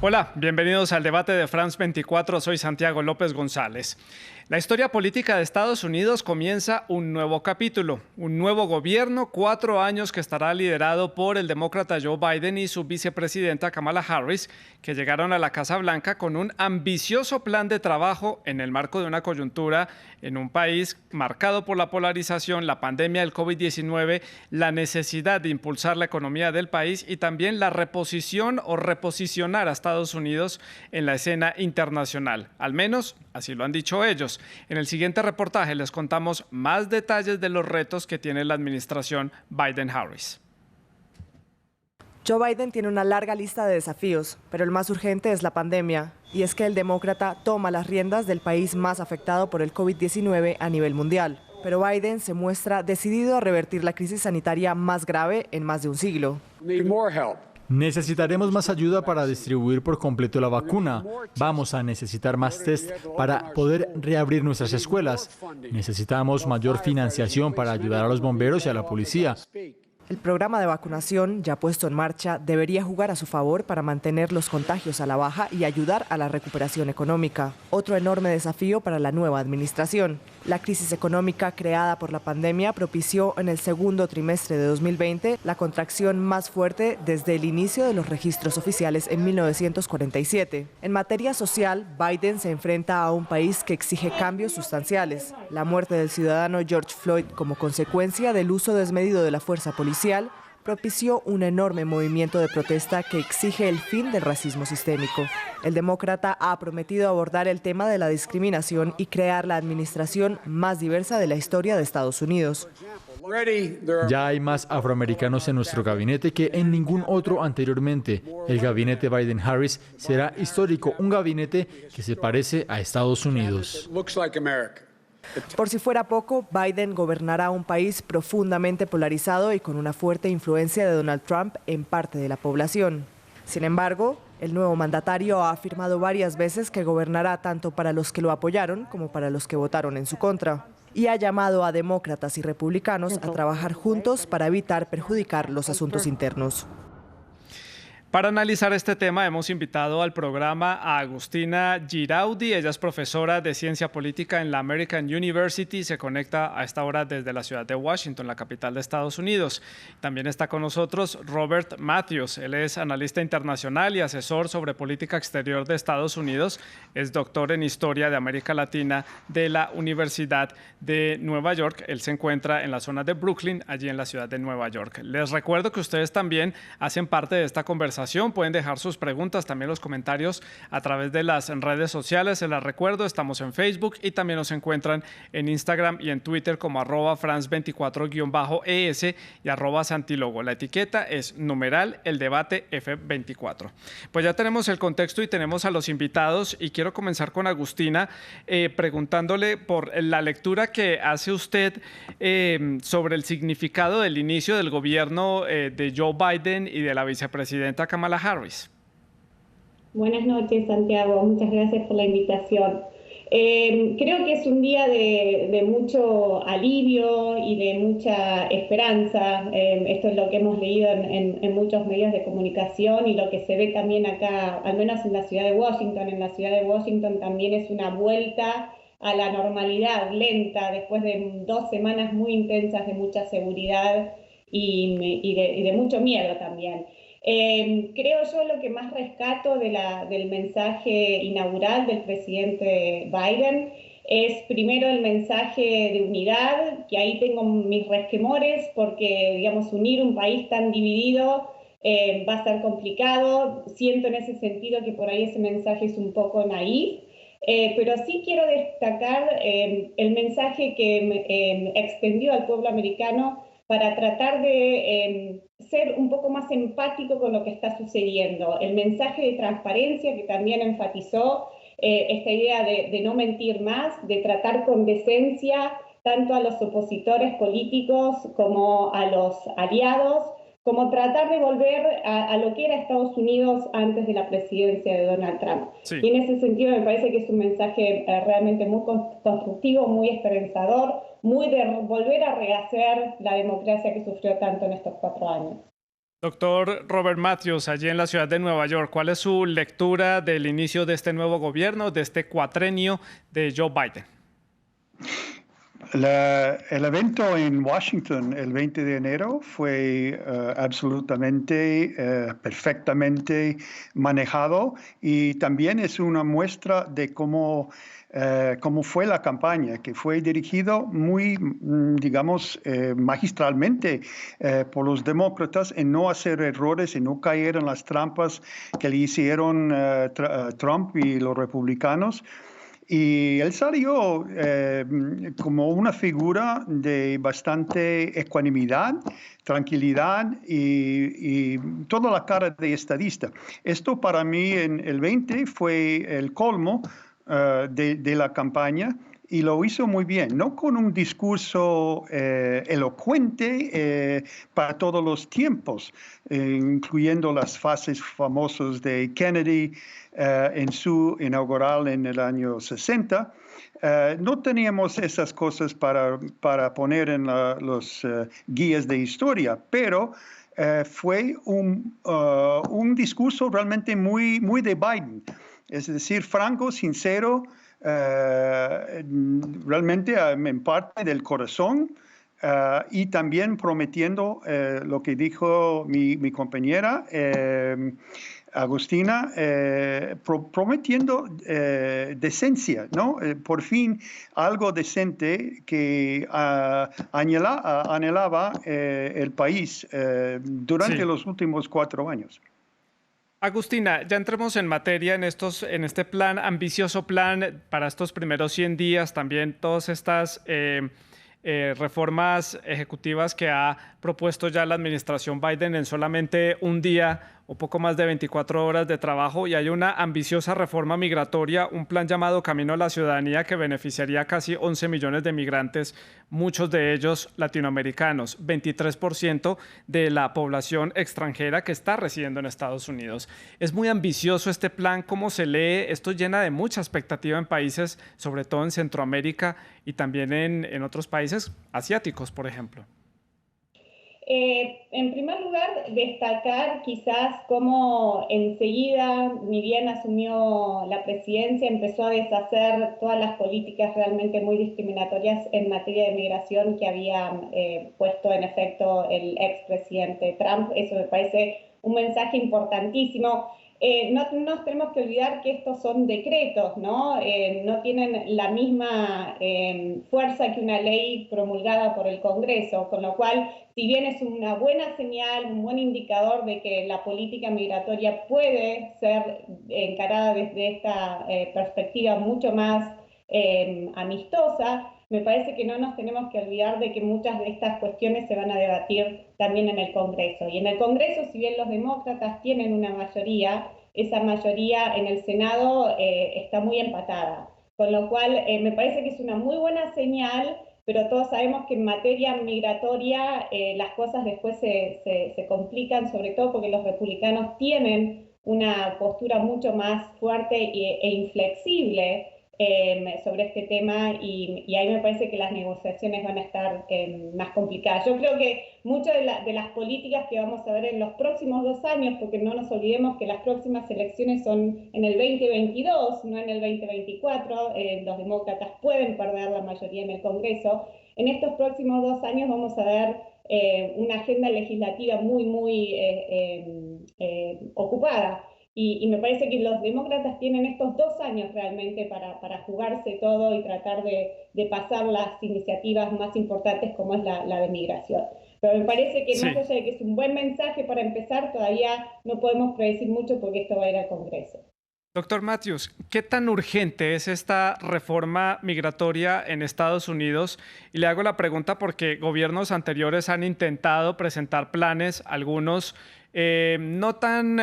Hola, bienvenidos al debate de France 24. Soy Santiago López González. La historia política de Estados Unidos comienza un nuevo capítulo, un nuevo gobierno, 4 años que estará liderado por el demócrata Joe Biden y su vicepresidenta Kamala Harris, que llegaron a la Casa Blanca con un ambicioso plan de trabajo en el marco de una coyuntura en un país marcado por la polarización, la pandemia del COVID-19, la necesidad de impulsar la economía del país y también la reposición o reposicionar a Estados Unidos en la escena internacional. Al menos así lo han dicho ellos. En el siguiente reportaje les contamos más detalles de los retos que tiene la administración Biden-Harris. Joe Biden tiene una larga lista de desafíos, pero el más urgente es la pandemia. Y es que el demócrata toma las riendas del país más afectado por el COVID-19 a nivel mundial. Pero Biden se muestra decidido a revertir la crisis sanitaria más grave en más de un siglo. Necesitaremos más ayuda para distribuir por completo la vacuna. Vamos a necesitar más test para poder reabrir nuestras escuelas. Necesitamos mayor financiación para ayudar a los bomberos y a la policía. El programa de vacunación, ya puesto en marcha, debería jugar a su favor para mantener los contagios a la baja y ayudar a la recuperación económica. Otro enorme desafío para la nueva administración. La crisis económica creada por la pandemia propició en el segundo trimestre de 2020 la contracción más fuerte desde el inicio de los registros oficiales en 1947. En materia social, Biden se enfrenta a un país que exige cambios sustanciales. La muerte del ciudadano George Floyd como consecuencia del uso desmedido de la fuerza policial propició un enorme movimiento de protesta que exige el fin del racismo sistémico. El demócrata ha prometido abordar el tema de la discriminación y crear la administración más diversa de la historia de Estados Unidos. Ya hay más afroamericanos en nuestro gabinete que en ningún otro anteriormente. El gabinete Biden-Harris será histórico, un gabinete que se parece a Estados Unidos. Por si fuera poco, Biden gobernará un país profundamente polarizado y con una fuerte influencia de Donald Trump en parte de la población. Sin embargo, el nuevo mandatario ha afirmado varias veces que gobernará tanto para los que lo apoyaron como para los que votaron en su contra. Y ha llamado a demócratas y republicanos a trabajar juntos para evitar perjudicar los asuntos internos. Para analizar este tema hemos invitado al programa a Agustina Giraudi. Ella es profesora de Ciencia Política en la American University. Se conecta a esta hora desde la ciudad de Washington, la capital de Estados Unidos. También está con nosotros Robert Matthews. Él es analista internacional y asesor sobre política exterior de Estados Unidos. Es doctor en Historia de América Latina de la Universidad de Nueva York. Él se encuentra en la zona de Brooklyn, allí en la ciudad de Nueva York. Les recuerdo que ustedes también hacen parte de esta conversación. Pueden dejar sus preguntas, también los comentarios a través de las redes sociales. Se las recuerdo, estamos en Facebook y también nos encuentran en Instagram y en Twitter como @France24_ES y @Santilogo. La etiqueta es numeral el debate F24. Pues ya tenemos el contexto y tenemos a los invitados y quiero comenzar con Agustina preguntándole por la lectura que hace usted sobre el significado del inicio del gobierno de Joe Biden y de la vicepresidenta Kamala Harris. Buenas noches, Santiago. Muchas gracias por la invitación. Creo que es un día de mucho alivio y de mucha esperanza. Esto es lo que hemos leído en muchos medios de comunicación y lo que se ve también acá, al menos en la ciudad de Washington. En la ciudad de Washington también es una vuelta a la normalidad lenta después de 2 semanas muy intensas de mucha seguridad y de mucho miedo también. Creo yo lo que más rescato del mensaje inaugural del presidente Biden es primero el mensaje de unidad, que ahí tengo mis resquemores porque, digamos, unir un país tan dividido va a ser complicado. Siento en ese sentido que por ahí ese mensaje es un poco naif. Pero sí quiero destacar el mensaje que extendió al pueblo americano para tratar de ser un poco más empático con lo que está sucediendo. El mensaje de transparencia que también enfatizó esta idea de no mentir más, de tratar con decencia tanto a los opositores políticos como a los aliados, como tratar de volver a lo que era Estados Unidos antes de la presidencia de Donald Trump. Sí. Y en ese sentido me parece que es un mensaje realmente muy constructivo, muy esperanzador, muy de volver a rehacer la democracia que sufrió tanto en estos 4 años. Doctor Robert Matthews, allí en la ciudad de Nueva York, ¿cuál es su lectura del inicio de este nuevo gobierno, de este cuatrenio de Joe Biden? El evento en Washington el 20 de enero fue absolutamente, perfectamente manejado, y también es una muestra de cómo fue la campaña, que fue dirigido muy, digamos, magistralmente por los demócratas en no hacer errores, en no caer en las trampas que le hicieron Trump y los republicanos. Y él salió como una figura de bastante ecuanimidad, tranquilidad y toda la cara de estadista. Esto para mí en el 20 fue el colmo de la campaña, y lo hizo muy bien, no con un discurso elocuente para todos los tiempos, incluyendo las fases famosas de Kennedy en su inaugural en el año 60. No teníamos esas cosas para poner en los guías de historia, pero fue un discurso realmente muy, muy de Biden, es decir, franco, sincero, realmente en parte del corazón, y también prometiendo lo que dijo mi compañera Agustina, prometiendo decencia, ¿no? Por fin algo decente que anhelaba el país durante los últimos 4 años. Agustina, ya entremos en materia en este plan, ambicioso plan para estos primeros 100 días, también todas estas reformas ejecutivas que ha propuesto ya la administración Biden en solamente un día o poco más de 24 horas de trabajo, y hay una ambiciosa reforma migratoria, un plan llamado Camino a la Ciudadanía que beneficiaría a casi 11 millones de migrantes, muchos de ellos latinoamericanos, 23% de la población extranjera que está residiendo en Estados Unidos. Es muy ambicioso este plan. ¿Cómo se lee? Esto llena de mucha expectativa en países, sobre todo en Centroamérica y también en otros países asiáticos, por ejemplo. En primer lugar, destacar quizás cómo enseguida, ni bien asumió la presidencia, empezó a deshacer todas las políticas realmente muy discriminatorias en materia de migración que había puesto en efecto el expresidente Trump. Eso me parece un mensaje importantísimo. No nos tenemos que olvidar que estos son decretos, ¿no? No tienen la misma fuerza que una ley promulgada por el Congreso, con lo cual, si bien es una buena señal, un buen indicador de que la política migratoria puede ser encarada desde esta perspectiva mucho más amistosa, me parece que no nos tenemos que olvidar de que muchas de estas cuestiones se van a debatir también en el Congreso. Y en el Congreso, si bien los demócratas tienen una mayoría, esa mayoría en el Senado está muy empatada. Con lo cual, me parece que es una muy buena señal, pero todos sabemos que en materia migratoria las cosas después se complican, sobre todo porque los republicanos tienen una postura mucho más fuerte e inflexible sobre este tema, y ahí me parece que las negociaciones van a estar más complicadas. Yo creo que muchas de las políticas que vamos a ver en los próximos 2 años, porque no nos olvidemos que las próximas elecciones son en el 2022, no en el 2024, los demócratas pueden perder la mayoría en el Congreso. En estos próximos 2 años vamos a ver una agenda legislativa muy ocupada. Y me parece que los demócratas tienen estos 2 años realmente para jugarse todo y tratar de pasar las iniciativas más importantes, como es la de migración. Pero me parece que más allá de que es un buen mensaje para empezar, todavía no podemos predecir mucho porque esto va a ir al Congreso. Doctor Matthews, ¿qué tan urgente es esta reforma migratoria en Estados Unidos? Y le hago la pregunta porque gobiernos anteriores han intentado presentar planes, algunos no tan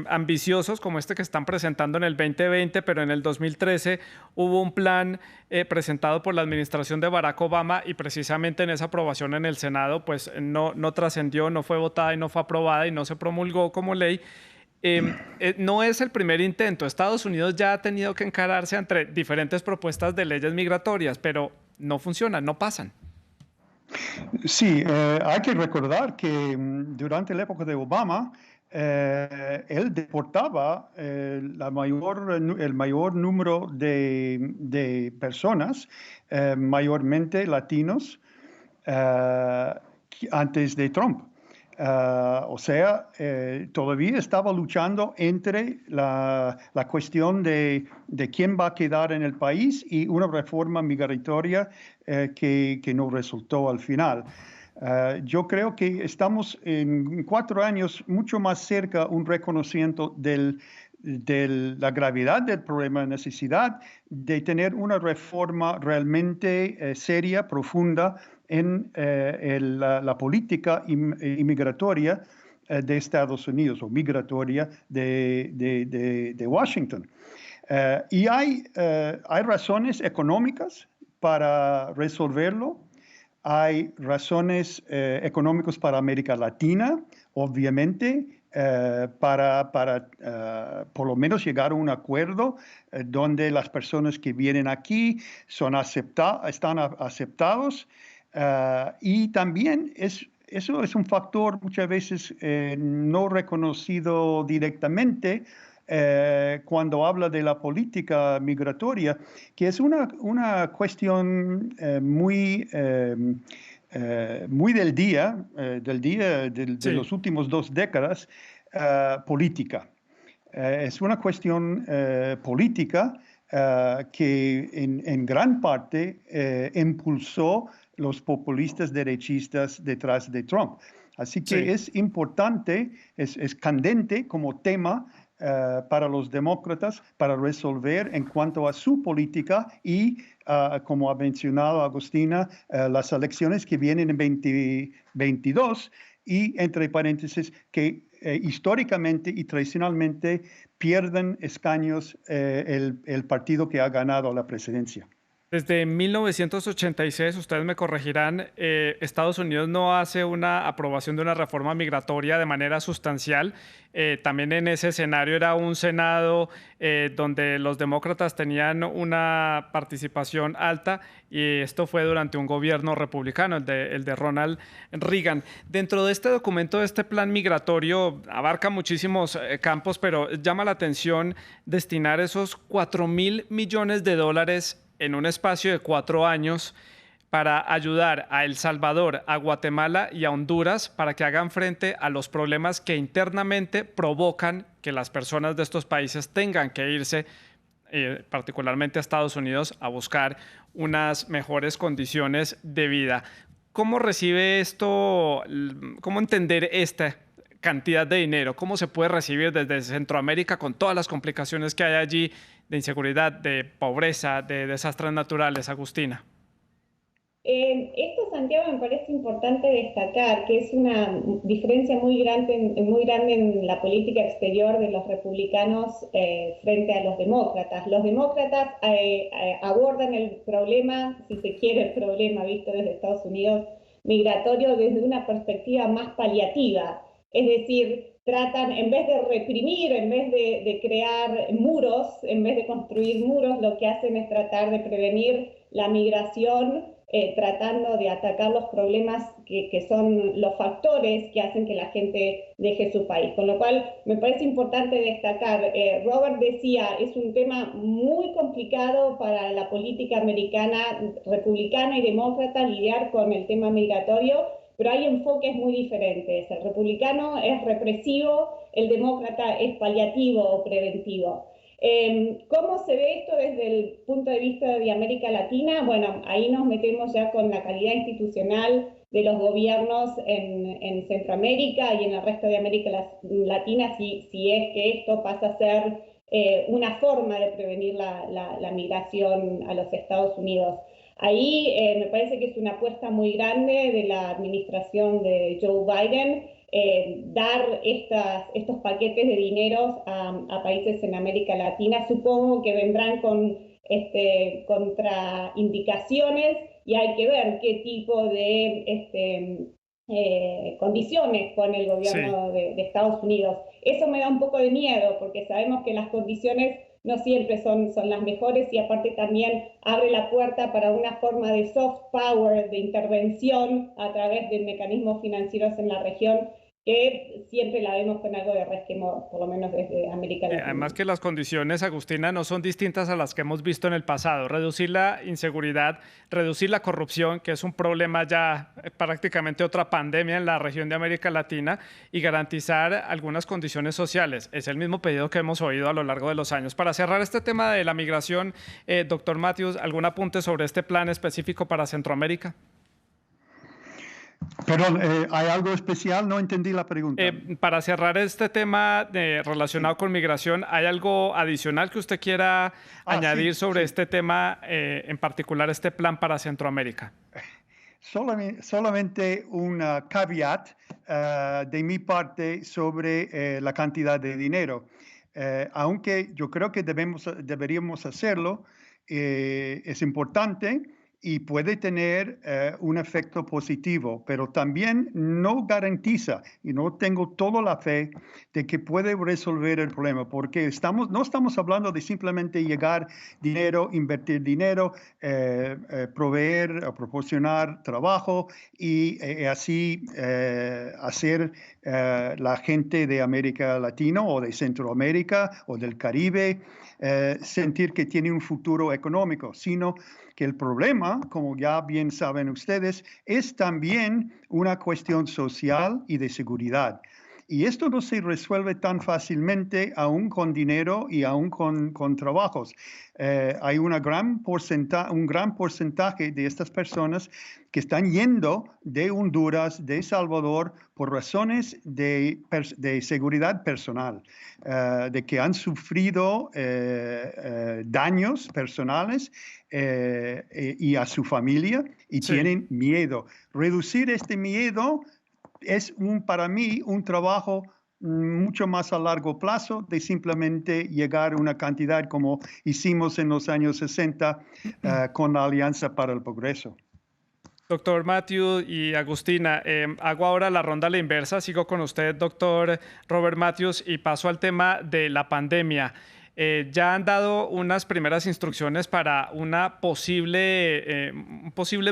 ambiciosos como este que están presentando en el 2020, pero en el 2013 hubo un plan presentado por la administración de Barack Obama, y precisamente en esa aprobación en el Senado pues no trascendió, no fue votada y no fue aprobada y no se promulgó como ley. No es el primer intento. Estados Unidos ya ha tenido que encararse entre diferentes propuestas de leyes migratorias, pero no funcionan, no pasan. Sí, hay que recordar que durante la época de Obama, él deportaba el mayor número de personas, mayormente latinos, eh, antes de Trump. O sea, todavía estaba luchando entre la cuestión de quién va a quedar en el país y una reforma migratoria que no resultó al final. Yo creo que estamos en 4 años mucho más cerca un reconocimiento de la gravedad del problema, necesidad de tener una reforma realmente seria, profunda en la política inmigratoria de Estados Unidos o migratoria de Washington. Y hay razones económicas para resolverlo. Hay razones económicas para América Latina, obviamente, para por lo menos llegar a un acuerdo donde las personas que vienen aquí están aceptados. Y también eso es un factor muchas veces no reconocido directamente cuando habla de la política migratoria, que es una cuestión muy de Sí. los últimos 2 décadas, política. Es una cuestión política que en gran parte impulsó los populistas derechistas detrás de Trump. Así que Sí. es importante, es candente como tema para los demócratas para resolver en cuanto a su política y, como ha mencionado Agustina, las elecciones que vienen en 2022 y, entre paréntesis, que históricamente y tradicionalmente pierden escaños el partido que ha ganado la presidencia. Desde 1986, ustedes me corregirán, Estados Unidos no hace una aprobación de una reforma migratoria de manera sustancial. También en ese escenario era un Senado donde los demócratas tenían una participación alta y esto fue durante un gobierno republicano, el de Ronald Reagan. Dentro de este documento, de este plan migratorio, abarca muchísimos campos, pero llama la atención destinar esos $4.000 millones en un espacio de 4 años para ayudar a El Salvador, a Guatemala y a Honduras para que hagan frente a los problemas que internamente provocan que las personas de estos países tengan que irse, particularmente a Estados Unidos, a buscar unas mejores condiciones de vida. ¿Cómo recibe esto? ¿Cómo entender esta cantidad de dinero? ¿Cómo se puede recibir desde Centroamérica con todas las complicaciones que hay allí de inseguridad, de pobreza, de desastres naturales, Agustina? Esto, Santiago, me parece importante destacar que es una diferencia muy grande en la política exterior de los republicanos frente a los demócratas. Los demócratas abordan el problema, si se quiere, el problema visto desde Estados Unidos migratorio desde una perspectiva más paliativa. Es decir, tratan, en vez de reprimir, en vez de crear muros, en vez de construir muros, lo que hacen es tratar de prevenir la migración, tratando de atacar los problemas que son los factores que hacen que la gente deje su país. Con lo cual, me parece importante destacar, Robert decía, es un tema muy complicado para la política americana, republicana y demócrata, lidiar con el tema migratorio, pero hay enfoques muy diferentes. El republicano es represivo, el demócrata es paliativo o preventivo. ¿Cómo se ve esto desde el punto de vista de América Latina? Bueno, ahí nos metemos ya con la calidad institucional de los gobiernos en Centroamérica y en el resto de América Latina, si es que esto pasa a ser una forma de prevenir la migración a los Estados Unidos. Ahí me parece que es una apuesta muy grande de la administración de Joe Biden, dar estos paquetes de dinero a países en América Latina. Supongo que vendrán con contraindicaciones y hay que ver qué tipo de condiciones pone el Sí. gobierno de Estados Unidos. Eso me da un poco de miedo porque sabemos que las condiciones no siempre son las mejores, y aparte también abre la puerta para una forma de soft power, de intervención a través de mecanismos financieros en la región, que siempre la vemos con algo de resquemor, por lo menos desde América Latina. Además que las condiciones, Agustina, no son distintas a las que hemos visto en el pasado. Reducir la inseguridad, reducir la corrupción, que es un problema ya prácticamente otra pandemia en la región de América Latina, y garantizar algunas condiciones sociales. Es el mismo pedido que hemos oído a lo largo de los años. Para cerrar este tema de la migración, doctor Matthews, ¿algún apunte sobre este plan específico para Centroamérica? Perdón, ¿hay algo especial? No entendí la pregunta. Para cerrar este tema relacionado con migración, ¿hay algo adicional que usted quiera añadir sobre este tema, en particular este plan para Centroamérica? Solamente un caveat de mi parte sobre la cantidad de dinero. Aunque yo creo que deberíamos hacerlo, es importante y puede tener un efecto positivo, pero también no garantiza, y no tengo toda la fe de que puede resolver el problema, porque no estamos hablando de simplemente llegar dinero, invertir dinero, proveer o proporcionar trabajo y así hacer la gente de América Latina o de Centroamérica o del Caribe sentir que tiene un futuro económico, sino que el problema, como ya bien saben ustedes, es también una cuestión social y de seguridad. Y esto no se resuelve tan fácilmente, aún con dinero y aún con trabajos. Hay un gran porcentaje de estas personas que están yendo de Honduras, de Salvador, por razones de seguridad personal, de que han sufrido daños personales y a su familia y tienen miedo. Reducir este miedo es para mí un trabajo mucho más a largo plazo de simplemente llegar a una cantidad como hicimos en los años 60 con la Alianza para el Progreso. Doctor Matthews y Agustina, hago ahora la ronda a la inversa. Sigo con usted, doctor Robert Matthews, y paso al tema de la pandemia. Ya han dado unas primeras instrucciones para un posible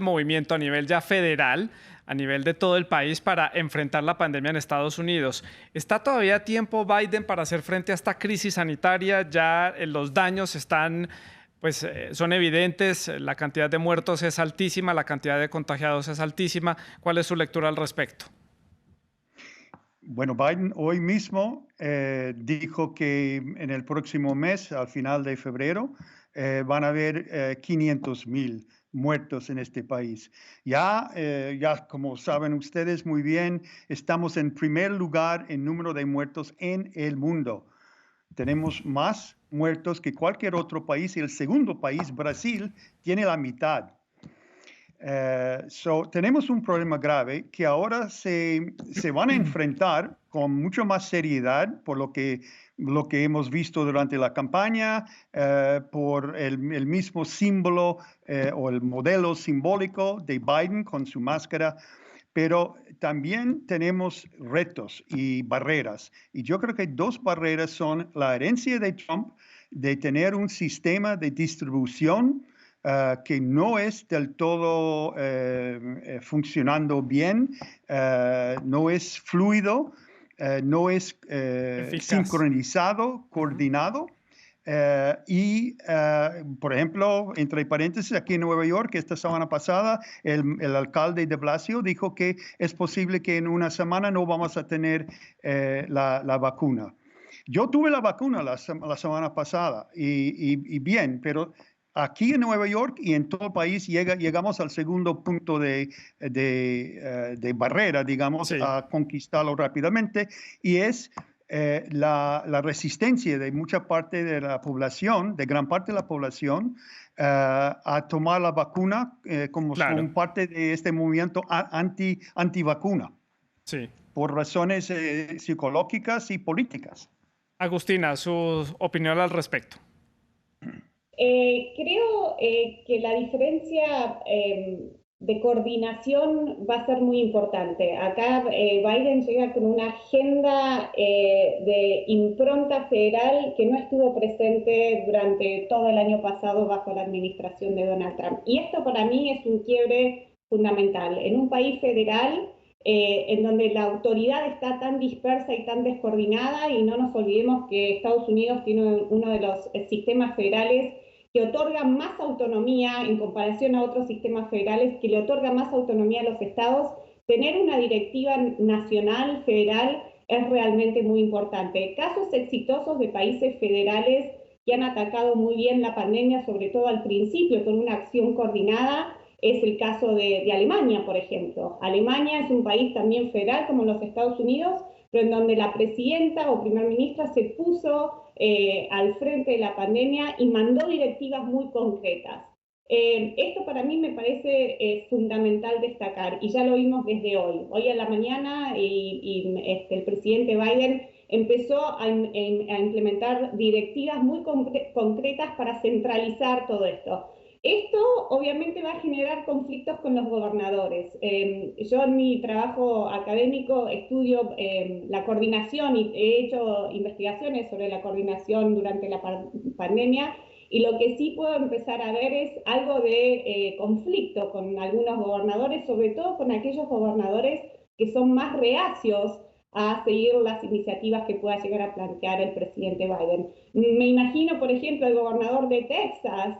movimiento a nivel ya federal, a nivel de todo el país, para enfrentar la pandemia en Estados Unidos. ¿Está todavía a tiempo Biden para hacer frente a esta crisis sanitaria? Ya los daños son evidentes, la cantidad de muertos es altísima, la cantidad de contagiados es altísima. ¿Cuál es su lectura al respecto? Bueno, Biden hoy mismo dijo que en el próximo mes, al final de febrero, van a haber 500,000 muertos en este país. Ya como saben ustedes muy bien, estamos en primer lugar en número de muertos en el mundo. Tenemos más muertos que cualquier otro país, y el segundo país, Brasil, tiene la mitad. Tenemos un problema grave que ahora se van a enfrentar con mucho más seriedad por lo que hemos visto durante la campaña, por el mismo símbolo o el modelo simbólico de Biden con su máscara. Pero también tenemos retos y barreras. Y yo creo que dos barreras son la herencia de Trump de tener un sistema de distribución que no es del todo funcionando bien, no es fluido, no es sincronizado, coordinado. Por ejemplo, entre paréntesis, aquí en Nueva York, esta semana pasada, el alcalde de Blasio dijo que es posible que en una semana no vamos a tener la vacuna. Yo tuve la vacuna la semana pasada y bien, pero aquí en Nueva York y en todo el país llegamos al segundo punto de barrera, digamos, a conquistarlo rápidamente, y es la resistencia de mucha parte de la población, de gran parte de la población, a tomar la vacuna como parte de este movimiento antivacuna, por razones psicológicas y políticas. Agustina, su opinión al respecto. Creo que la diferencia de coordinación va a ser muy importante. Acá Biden llega con una agenda de impronta federal que no estuvo presente durante todo el año pasado bajo la administración de Donald Trump. Y esto para mí es un quiebre fundamental. En un país federal en donde la autoridad está tan dispersa y tan descoordinada, y no nos olvidemos que Estados Unidos tiene uno de los sistemas federales que otorga más autonomía en comparación a otros sistemas federales, que le otorga más autonomía a los estados. Tener una directiva nacional, federal, es realmente muy importante. Casos exitosos de países federales que han atacado muy bien la pandemia, sobre todo al principio, con una acción coordinada, es el caso de Alemania, por ejemplo. Alemania es un país también federal como los Estados Unidos, pero en donde la presidenta o primer ministra se puso al frente de la pandemia y mandó directivas muy concretas. Esto para mí me parece fundamental destacar, y ya lo vimos desde hoy. Hoy a la mañana el presidente Biden empezó a implementar directivas muy concretas para centralizar todo esto. Esto obviamente va a generar conflictos con los gobernadores. Yo en mi trabajo académico estudio la coordinación y he hecho investigaciones sobre la coordinación durante la pandemia, y lo que sí puedo empezar a ver es algo de conflicto con algunos gobernadores, sobre todo con aquellos gobernadores que son más reacios a seguir las iniciativas que pueda llegar a plantear el presidente Biden. Me imagino, por ejemplo, el gobernador de Texas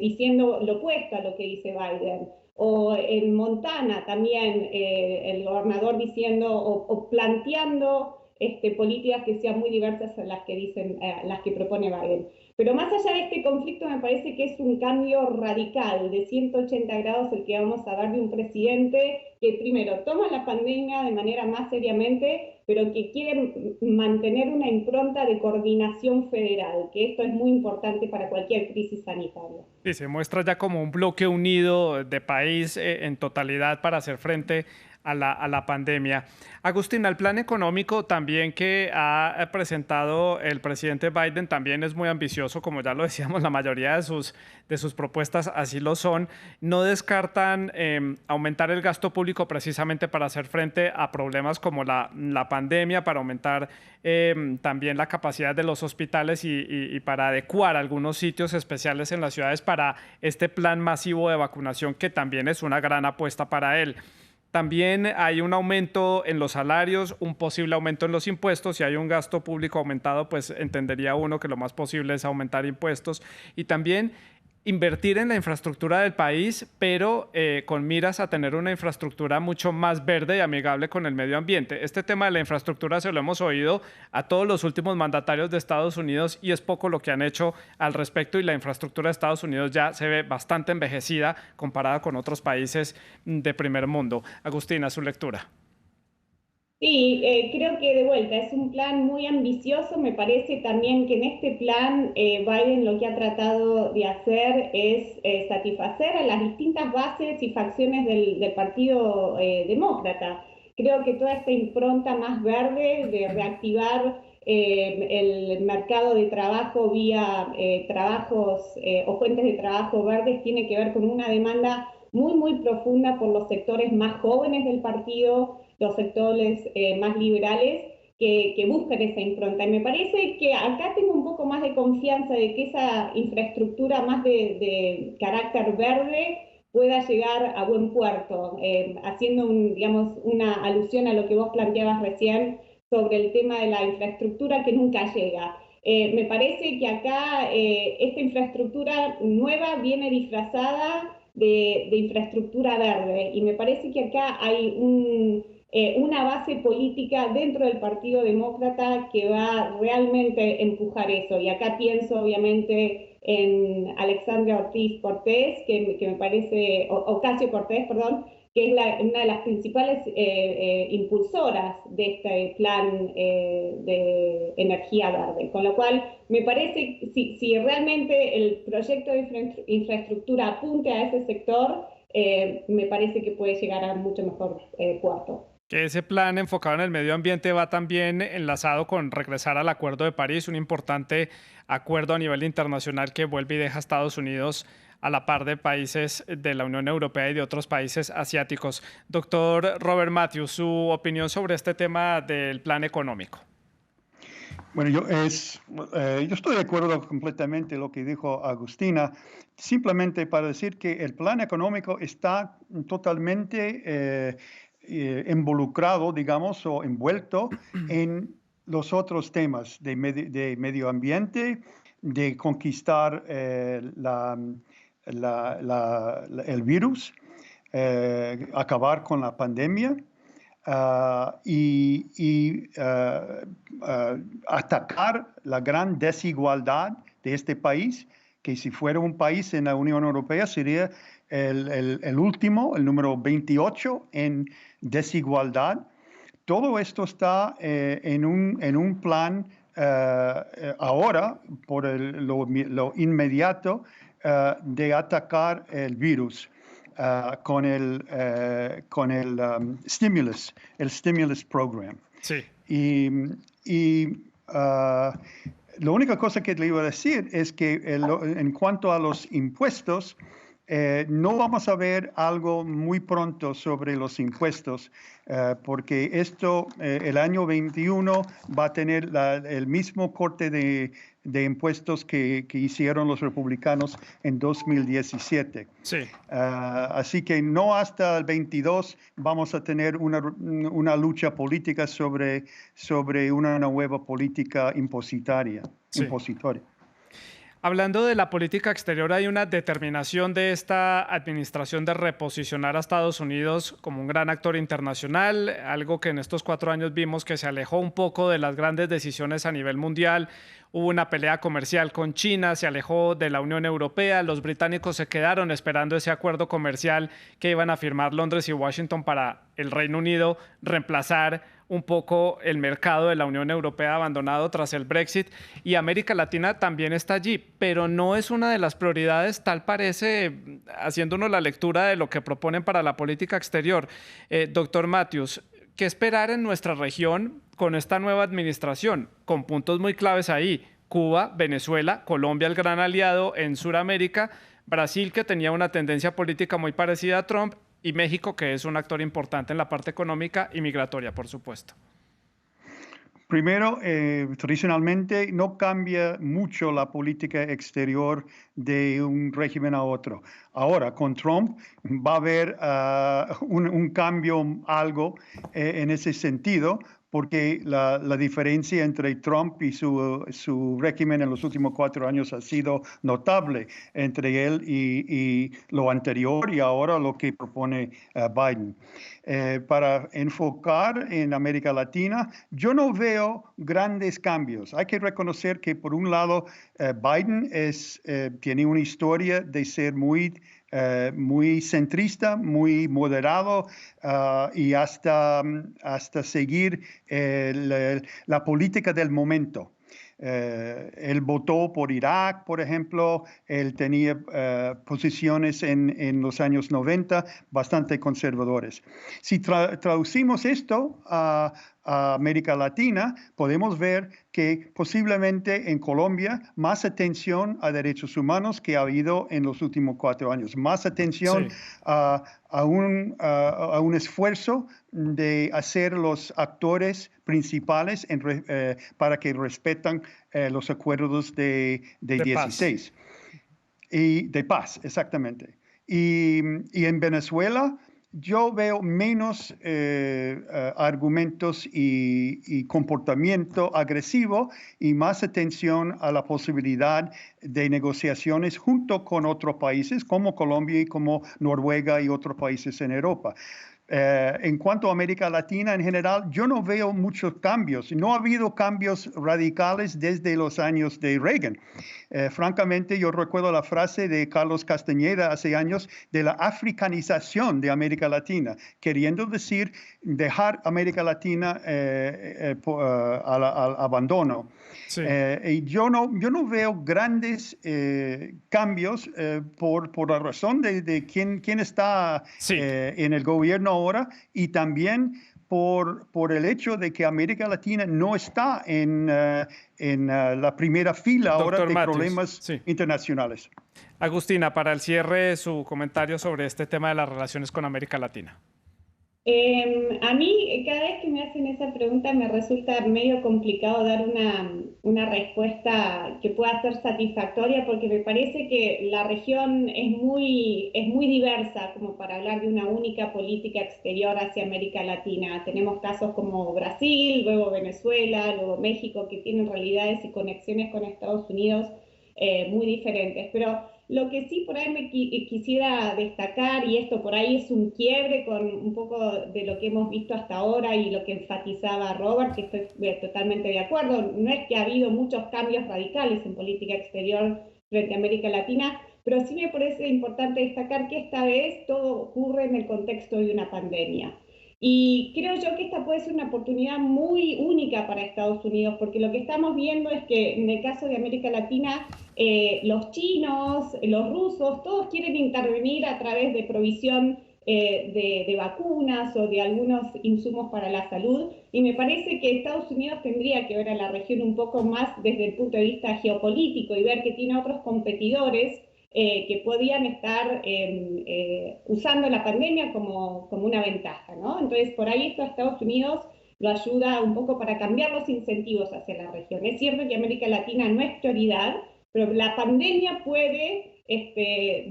diciendo lo opuesto a lo que dice Biden, o en Montana también el gobernador diciendo o planteando políticas que sean muy diversas a las que propone Biden. Pero más allá de este conflicto, me parece que es un cambio radical de 180 grados el que vamos a ver de un presidente que primero toma la pandemia de manera más seriamente, pero que quiere mantener una impronta de coordinación federal, que esto es muy importante para cualquier crisis sanitaria. Sí, se muestra ya como un bloque unido de país en totalidad para hacer frente a la pandemia. Agustín, el plan económico también que ha presentado el presidente Biden también es muy ambicioso, como ya lo decíamos, la mayoría de sus propuestas así lo son. No descartan aumentar el gasto público precisamente para hacer frente a problemas como la pandemia, para aumentar también la capacidad de los hospitales y para adecuar algunos sitios especiales en las ciudades para este plan masivo de vacunación, que también es una gran apuesta para él. También hay un aumento en los salarios, un posible aumento en los impuestos. Si hay un gasto público aumentado, pues entendería uno que lo más posible es aumentar impuestos. Y también invertir en la infraestructura del país, pero con miras a tener una infraestructura mucho más verde y amigable con el medio ambiente. Este tema de la infraestructura se lo hemos oído a todos los últimos mandatarios de Estados Unidos y es poco lo que han hecho al respecto, y la infraestructura de Estados Unidos ya se ve bastante envejecida comparada con otros países de primer mundo. Agustina, su lectura. Sí, creo que de vuelta es un plan muy ambicioso. Me parece también que en este plan Biden lo que ha tratado de hacer es satisfacer a las distintas bases y facciones del Partido Demócrata. Creo que toda esta impronta más verde de reactivar el mercado de trabajo vía trabajos o fuentes de trabajo verdes tiene que ver con una demanda muy profunda por los sectores más jóvenes del partido, los sectores más liberales que buscan esa impronta. Y me parece que acá tengo un poco más de confianza de que esa infraestructura más de carácter verde pueda llegar a buen puerto, haciendo una alusión a lo que vos planteabas recién sobre el tema de la infraestructura que nunca llega. Me parece que acá esta infraestructura nueva viene disfrazada de infraestructura verde, y me parece que acá hay una base política dentro del Partido Demócrata que va realmente a empujar eso. Y acá pienso obviamente en Alexandria Ortiz Cortés, que me parece, Ocasio Cortés, perdón, que es una de las principales impulsoras de este plan de energía verde. Con lo cual, me parece que si realmente el proyecto de infraestructura apunte a ese sector, me parece que puede llegar a mucho mejor puerto. Que ese plan enfocado en el medio ambiente va también enlazado con regresar al Acuerdo de París, un importante acuerdo a nivel internacional que vuelve y deja a Estados Unidos a la par de países de la Unión Europea y de otros países asiáticos. Doctor Robert Matthews, su opinión sobre este tema del plan económico. Bueno, yo estoy de acuerdo completamente con lo que dijo Agustina, simplemente para decir que el plan económico está totalmente involucrado, digamos, o envuelto en los otros temas de medio ambiente, de conquistar el virus, acabar con la pandemia. Atacar la gran desigualdad de este país, que si fuera un país en la Unión Europea sería el último, el número 28 en desigualdad. Todo esto está en un plan ahora, por lo inmediato, de atacar el virus. Con el stimulus program. Sí. La única cosa que le iba a decir es que en cuanto a los impuestos, no vamos a ver algo muy pronto sobre los impuestos, porque esto, el año 21 va a tener el mismo corte de impuestos que hicieron los republicanos en 2017. Sí. Así que no hasta el 22 vamos a tener una lucha política sobre una nueva política impositoria. Sí. Hablando de la política exterior, hay una determinación de esta administración de reposicionar a Estados Unidos como un gran actor internacional, algo que en estos 4 años vimos que se alejó un poco de las grandes decisiones a nivel mundial. Hubo una pelea comercial con China, se alejó de la Unión Europea, los británicos se quedaron esperando ese acuerdo comercial que iban a firmar Londres y Washington para el Reino Unido reemplazar un poco el mercado de la Unión Europea abandonado tras el Brexit, y América Latina también está allí, pero no es una de las prioridades, tal parece, haciéndonos la lectura de lo que proponen para la política exterior. Doctor Matthews, ¿qué esperar en nuestra región con esta nueva administración? Con puntos muy claves ahí: Cuba, Venezuela, Colombia, el gran aliado en Sudamérica, Brasil, que tenía una tendencia política muy parecida a Trump, y México, que es un actor importante en la parte económica y migratoria, por supuesto. Primero, tradicionalmente no cambia mucho la política exterior de un régimen a otro. Ahora, con Trump va a haber un cambio, algo en ese sentido, porque la diferencia entre Trump y su régimen en los últimos 4 años ha sido notable entre él y lo anterior, y ahora lo que propone Biden. Para enfocar en América Latina, yo no veo grandes cambios. Hay que reconocer que, por un lado, Biden tiene una historia de ser muy centrista, muy moderado, y hasta seguir la política del momento. Él votó por Irak, por ejemplo. Él tenía posiciones en los años 90 bastante conservadores. Si traducimos esto a América Latina, podemos ver que posiblemente en Colombia más atención a derechos humanos que ha habido en los últimos 4 años, más atención a un esfuerzo de hacer los actores principales para que respetan los acuerdos de 16 y de paz, exactamente. Y en Venezuela yo veo menos argumentos y comportamiento agresivo, y más atención a la posibilidad de negociaciones junto con otros países como Colombia y como Noruega y otros países en Europa. En cuanto a América Latina en general, yo no veo muchos cambios. No ha habido cambios radicales desde los años de Reagan. Francamente, yo recuerdo la frase de Carlos Castañeda hace años de la africanización de América Latina, queriendo decir dejar América Latina al abandono. Sí. Y yo no veo grandes cambios por la razón de quién está en el gobierno ahora, y también por el hecho de que América Latina no está en la primera fila ahora Doctor de Matthews, problemas sí. internacionales. Agustina, para el cierre, su comentario sobre este tema de las relaciones con América Latina. A mí, cada vez que me hacen esa pregunta, me resulta medio complicado dar una respuesta que pueda ser satisfactoria, porque me parece que la región es muy diversa como para hablar de una única política exterior hacia América Latina. Tenemos casos como Brasil, luego Venezuela, luego México, que tienen realidades y conexiones con Estados Unidos muy diferentes. Pero lo que sí por ahí me quisiera destacar, y esto por ahí es un quiebre con un poco de lo que hemos visto hasta ahora y lo que enfatizaba Robert, que estoy totalmente de acuerdo, no es que ha habido muchos cambios radicales en política exterior frente a América Latina, pero sí me parece importante destacar que esta vez todo ocurre en el contexto de una pandemia. Y creo yo que esta puede ser una oportunidad muy única para Estados Unidos, porque lo que estamos viendo es que en el caso de América Latina, los chinos, los rusos, todos quieren intervenir a través de provisión de vacunas o de algunos insumos para la salud, y me parece que Estados Unidos tendría que ver a la región un poco más desde el punto de vista geopolítico y ver que tiene otros competidores que podían estar usando la pandemia como una ventaja, ¿no? Entonces, por ahí esto a Estados Unidos lo ayuda un poco para cambiar los incentivos hacia la región. Es cierto que América Latina no es prioridad, pero la pandemia puede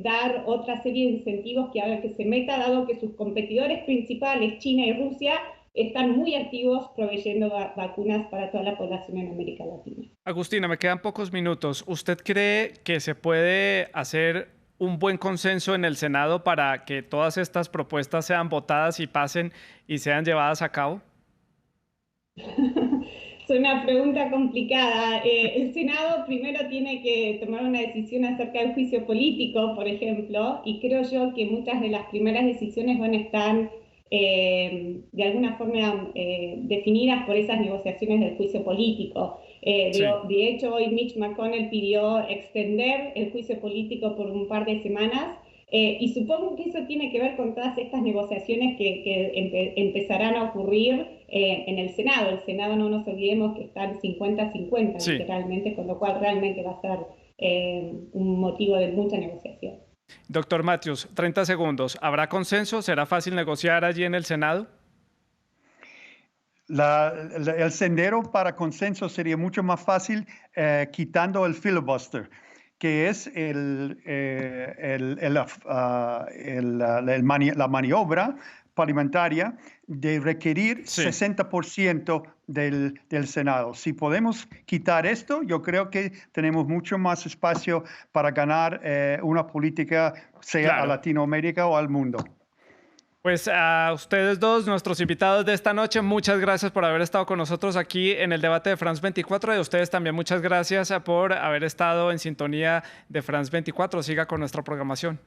dar otra serie de incentivos que haga que se meta, dado que sus competidores principales, China y Rusia, están muy activos proveyendo vacunas para toda la población en América Latina. Agustina, me quedan pocos minutos. ¿Usted cree que se puede hacer un buen consenso en el Senado para que todas estas propuestas sean votadas y pasen y sean llevadas a cabo? Es una pregunta complicada. El Senado primero tiene que tomar una decisión acerca del juicio político, por ejemplo, y creo yo que muchas de las primeras decisiones van a estar de alguna forma definidas por esas negociaciones del juicio político. Sí. De hecho, hoy Mitch McConnell pidió extender el juicio político por un par de semanas, y supongo que eso tiene que ver con todas estas negociaciones que empezarán a ocurrir en el Senado. El Senado, no nos olvidemos que están 50-50, sí, literalmente, con lo cual realmente va a ser un motivo de mucha negociación. Doctor Matthews, 30 segundos. ¿Habrá consenso? ¿Será fácil negociar allí en el Senado? El sendero para consenso sería mucho más fácil quitando el filibuster, que es la maniobra parlamentaria de requerir 60% del Senado. Si podemos quitar esto, yo creo que tenemos mucho más espacio para ganar una política, sea a Latinoamérica o al mundo. Pues a ustedes dos, nuestros invitados de esta noche, muchas gracias por haber estado con nosotros aquí en el debate de France 24, y a ustedes también muchas gracias por haber estado en sintonía de France 24. Siga con nuestra programación.